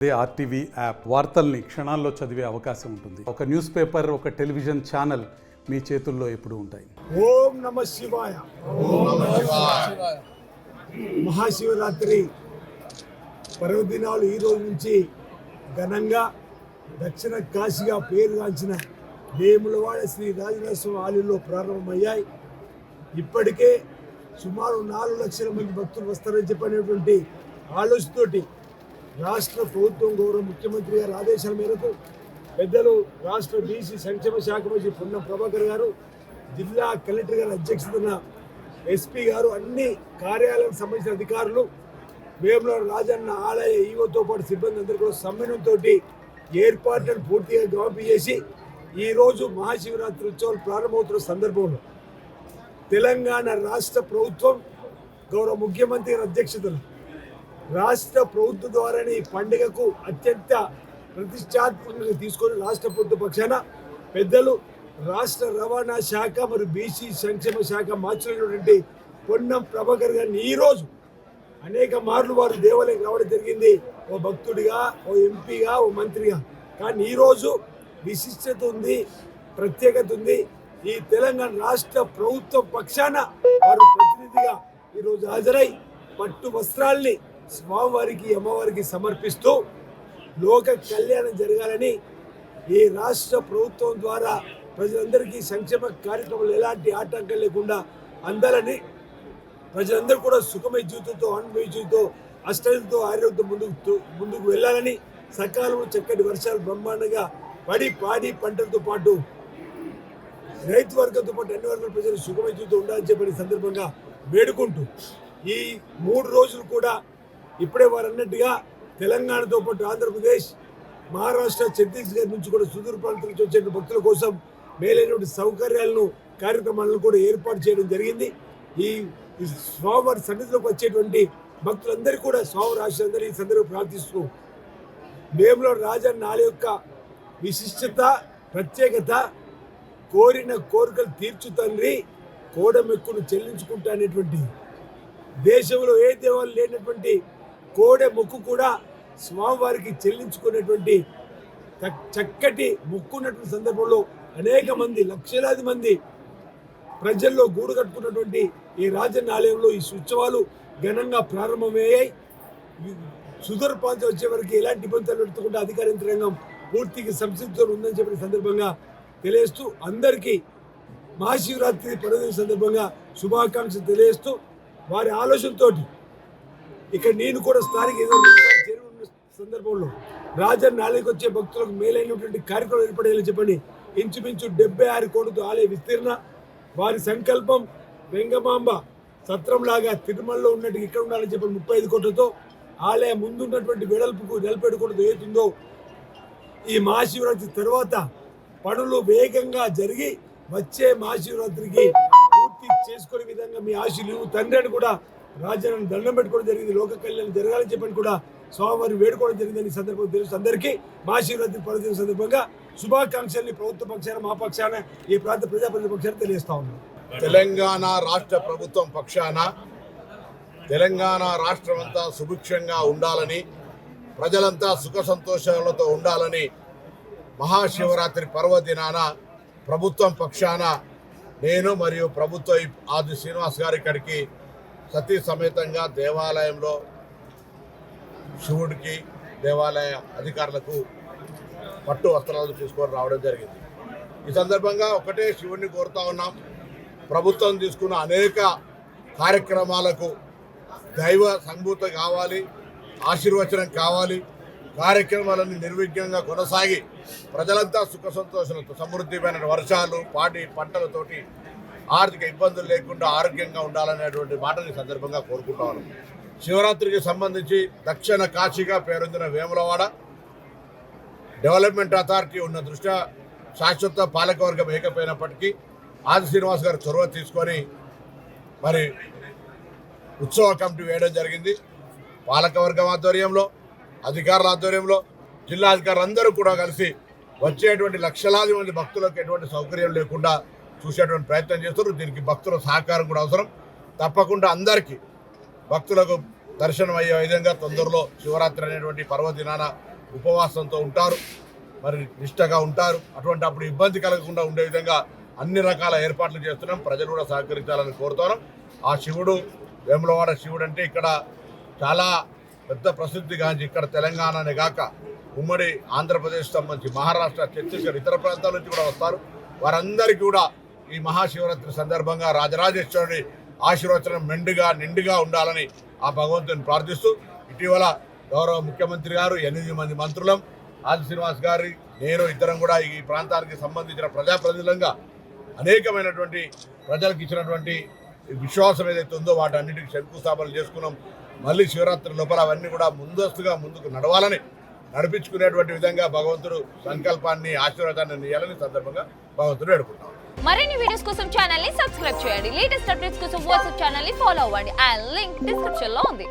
RTV app వార్తల్ని క్షణాల్లో చదివే అవకాశం ఉంటుంది. ఒక న్యూస్ పేపర్, ఒక టెలివిజన్ ఛానల్ మీ చేతుల్లో ఎప్పుడూ ఉంటాయి. ఓం నమః శివాయ. మహాశివరాత్రి పర్వదినాలు ఈ రోజు నుంచి ఘనంగా దక్షిణ కాశీగా పేరుగాంచిన వేములవాడ శ్రీ రాజరాజేశ్వర ఆలయంలో ప్రారంభమయ్యాయి. ఇప్పటికే సుమారు 4 లక్షల మంది భక్తులు వస్తారని చెప్పినటువంటి ఆలోచనతోటి రాష్ట్ర ప్రభుత్వం గౌరవ ముఖ్యమంత్రి గారి ఆదేశాల మేరకు పెద్దలు రాష్ట్ర బీసీ సంక్షేమ శాఖ మంత్రి పొన్నం ప్రభాకర్ గారు, జిల్లా కలెక్టర్ గారి అధ్యక్షతన ఎస్పీ గారు, అన్ని కార్యాలయాలకు సంబంధించిన అధికారులు, వేములవాడ రాజన్న ఆలయ ఈవోతో పాటు సిబ్బంది అందరూ కూడా సమ్మేళనంతో ఏర్పాట్లను పూర్తిగా గమపి చేసి ఈరోజు మహాశివరాత్రి ఉత్సవాలు ప్రారంభమవుతున్న సందర్భంలో తెలంగాణ రాష్ట్ర ప్రభుత్వం గౌరవ ముఖ్యమంత్రి గారి అధ్యక్షతన రాష్ట్ర ప్రభుత్వం ద్వారానే ఈ పండుగకు అత్యంత ప్రతిష్టాత్మకంగా తీసుకొని రాష్ట్ర ప్రభుత్వ పక్షాన పెద్దలు రాష్ట్ర రవాణా శాఖ మరియు బీసీ సంక్షేమ శాఖ మార్చినటువంటి పొన్నం ప్రభాకర్ గారిని ఈరోజు అనేక మార్లు వారు దేవాలయం రావడం జరిగింది. ఓ భక్తుడిగా, ఓ ఎంపీగా, ఓ మంత్రిగా. కానీ ఈరోజు విశిష్టత ఉంది, ప్రత్యేకత ఉంది. ఈ తెలంగాణ రాష్ట్ర ప్రభుత్వం పక్షాన వారు ప్రతినిధిగా ఈరోజు హాజరై పట్టు వస్త్రాల్ని స్వామివారికి, అమ్మవారికి సమర్పిస్తూ లోక కళ్యాణం జరగాలని, ఈ రాష్ట్ర ప్రభుత్వం ద్వారా ప్రజలందరికీ సంక్షేమ కార్యక్రమాలు ఎలాంటి ఆటంకం లేకుండా అందాలని, ప్రజలందరూ కూడా సుఖమయ జీవితంతో, ఆనందమయ జీవితంతో, అష్టంతో, ఆరోగ్యంతో ముందుకు వెళ్ళాలని, సకాలంలో చక్కటి వర్షాలు బ్రహ్మాండంగా పడి పాడి పంటలతో పాటు రైతు వర్గంతో పాటు అన్ని వర్గాల ప్రజలు సుఖమయ జీవితం ఉండాలని చెప్పిన సందర్భంగా వేడుకుంటూ ఈ 3 రోజులు కూడా ఇప్పుడే వారు అన్నట్టుగా తెలంగాణతో పాటు ఆంధ్రప్రదేశ్, మహారాష్ట్ర, ఛత్తీస్గఢ్ నుంచి కూడా సుదూర ప్రాంతం నుంచి వచ్చే భక్తుల కోసం మేలైనటువంటి సౌకర్యాలను, కార్యక్రమాలను కూడా ఏర్పాటు చేయడం జరిగింది. ఈ స్వామివారి సన్నిధిలోకి వచ్చేటువంటి భక్తులందరికీ కూడా స్వామి రాష్ట్రందరూ ఈ సందర్భంగా ప్రార్థిస్తూ వేములవాడ రాజన్న ఆలయం యొక్క విశిష్టత, ప్రత్యేకత, కోరిన కోరికలు తీర్చు తండ్రి, కోడమెక్కును చెల్లించుకుంటా అనేటువంటి, దేశంలో ఏ దేవాలు లేనటువంటి కోడె మొక్కు కూడా స్వామివారికి చెల్లించుకునేటువంటి చక్కటి మొక్కున్నటువంటి సందర్భంలో అనేక మంది, లక్షలాది మంది ప్రజల్లో గూడు కట్టుకున్నటువంటి ఈ రాజన్న ఆలయంలో ఈ ఉత్సవాలు ఘనంగా ప్రారంభమయ్యాయి. సుదూర ప్రాంతం వచ్చే వరకు ఎలాంటి ఇబ్బందులు పెట్టుకుంటే అధికార యంత్రాంగం పూర్తిగా సంసిద్ధంతో ఉందని చెప్పిన సందర్భంగా తెలియజేస్తూ అందరికీ మహాశివరాత్రి పర్వదిన సందర్భంగా శుభాకాంక్షలు తెలియజేస్తూ వారి ఆలోచనతో ఇక్కడ నేను కూడా స్థానిక చేరుకున్న సందర్భంలో రాజన్న ఆలయకు వచ్చే భక్తులకు మేలైనటువంటి కార్యక్రమం ఏర్పడేయాలని చెప్పండి. ఇంచుమించు 76 కోట్లతో ఆలయ విస్తీర్ణ, వారి సంకల్పం వెంగమాంబ సత్రంలాగా తిరుమలలో ఉన్నట్టు ఇక్కడ ఉండాలని చెప్పి 35 కోట్లతో ఆలయ ముందున్నటువంటి వెడల్పుకు 47 కోట్లతో ఏతుందో ఈ మహాశివరాత్రి తర్వాత పనులు వేగంగా జరిగి వచ్చే మహాశివరాత్రికి పూర్తి చేసుకునే విధంగా మీ ఆశీలు తండ్రి అని కూడా రాజ్యాన్ని దండం పెట్టుకోవడం జరిగింది. లోక కళ్యాణం జరగాలని చెప్పని కూడా స్వామివారిని వేడుకోవడం జరిగిందని సందర్భంగా తెలుసు. అందరికీ మహాశివరాత్రి పర్వదిన సందర్భంగా శుభాకాంక్షల్ని ప్రభుత్వ పక్షాన, మా పక్షాన, ఈ ప్రాంత ప్రజాప్రతినిధి పక్షాన తెలియజేస్తా ఉన్నాం. తెలంగాణ రాష్ట్ర ప్రభుత్వం పక్షాన తెలంగాణ రాష్ట్రం అంతా సుభిక్షంగా ఉండాలని, ప్రజలంతా సుఖ సంతోషాలతో ఉండాలని మహాశివరాత్రి పర్వదినాన ప్రభుత్వం పక్షాన నేను మరియు ప్రభుత్వ ఆది శ్రీనివాస్ గారి ఇక్కడికి సతీ సమేతంగా దేవాలయంలో శివుడికి, దేవాలయ అధికారులకు పట్టు వస్త్రాలు తీసుకొని రావడం జరిగింది. ఈ సందర్భంగా ఒకటే శివుడిని కోరుతా ఉన్నాం, ప్రభుత్వం తీసుకున్న అనేక కార్యక్రమాలకు దైవ సంభూత కావాలి, ఆశీర్వచనం కావాలి, కార్యక్రమాలన్నీ నిర్విఘ్నంగా కొనసాగి ప్రజలంతా సుఖ సంతోషాలతో, సమృద్ధిమైన వర్షాలు, పాడి పంటలతోటి ఆర్థిక ఇబ్బందులు లేకుండా ఆరోగ్యంగా ఉండాలనేటువంటి మాటని సందర్భంగా కోరుకుంటాను. శివరాత్రికి సంబంధించి దక్షిణ కాశీగా పేరొందిన వేములవాడ డెవలప్మెంట్ అథారిటీ ఉన్న దృష్ట్యా శాశ్వత పాలకవర్గం ఏకపోయినప్పటికీ ఆది శ్రీనివాస్ గారు చొరవ తీసుకొని మరి ఉత్సవ కమిటీ వేయడం జరిగింది. పాలకవర్గం ఆధ్వర్యంలో, అధికారుల ఆధ్వర్యంలో, జిల్లా అధికారులు అందరూ కూడా కలిసి వచ్చేటువంటి లక్షలాది మంది భక్తులకు ఎటువంటి సౌకర్యం లేకుండా చూసేటువంటి ప్రయత్నం చేస్తున్నారు. దీనికి భక్తుల సహకారం కూడా అవసరం. తప్పకుండా అందరికీ భక్తులకు దర్శనం అయ్యే విధంగా తొందరలో శివరాత్రి అనేటువంటి పర్వదినాన ఉపవాసంతో ఉంటారు, మరి నిష్టగా ఉంటారు. అటువంటి అప్పుడు ఇబ్బంది కలగకుండా ఉండే విధంగా అన్ని రకాల ఏర్పాట్లు చేస్తున్నాం. ప్రజలు కూడా సహకరించాలని కోరుతున్నాం. ఆ శివుడు వేములవాడ శివుడు అంటే ఇక్కడ చాలా పెద్ద ప్రసిద్ధిగాంచి ఇక్కడ తెలంగాణనే కాక ఉమ్మడి ఆంధ్రప్రదేశ్ సంబంధించి మహారాష్ట్ర, ఛత్తీస్గఢ్, ఇతర ప్రాంతాల నుంచి కూడా వస్తారు. వారందరికీ కూడా ఈ మహాశివరాత్రి సందర్భంగా రాజరాజేశ్వరుని ఆశీర్వచనం నిండుగా ఉండాలని ఆ భగవంతుని ప్రార్థిస్తూ, ఇటీవల గౌరవ ముఖ్యమంత్రి గారు 8 మంది మంత్రులం, ఆది శ్రీనివాస్ గారి, నేను ఇద్దరం కూడా ఈ ప్రాంతానికి సంబంధించిన ప్రజాప్రతినిధులంగా అనేకమైనటువంటి ప్రజలకు ఇచ్చినటువంటి విశ్వాసం ఏదైతే ఉందో వాటన్నిటికీ శంకుస్థాపనలు చేసుకున్నాం. మళ్ళీ శివరాత్రి లోపల అవన్నీ కూడా ముందుకు నడవాలని, నడిపించుకునేటువంటి విధంగా భగవంతుడు సంకల్పాన్ని, ఆశీర్వాదాన్ని ఇవ్వాలని సందర్భంగా భగవంతుడు వేడుకుంటాం. మరిన్ని వీడియోస్ కోసం ఛానల్ ని సబ్స్క్రైబ్ చేయండి. లేటెస్ట్ అప్డేట్స్ కోసం వాట్సాప్ ఛానల్ ని ఫాలో అవ్వండి. ఆ లింక్ డిస్క్రిప్షన్ లో ఉంది.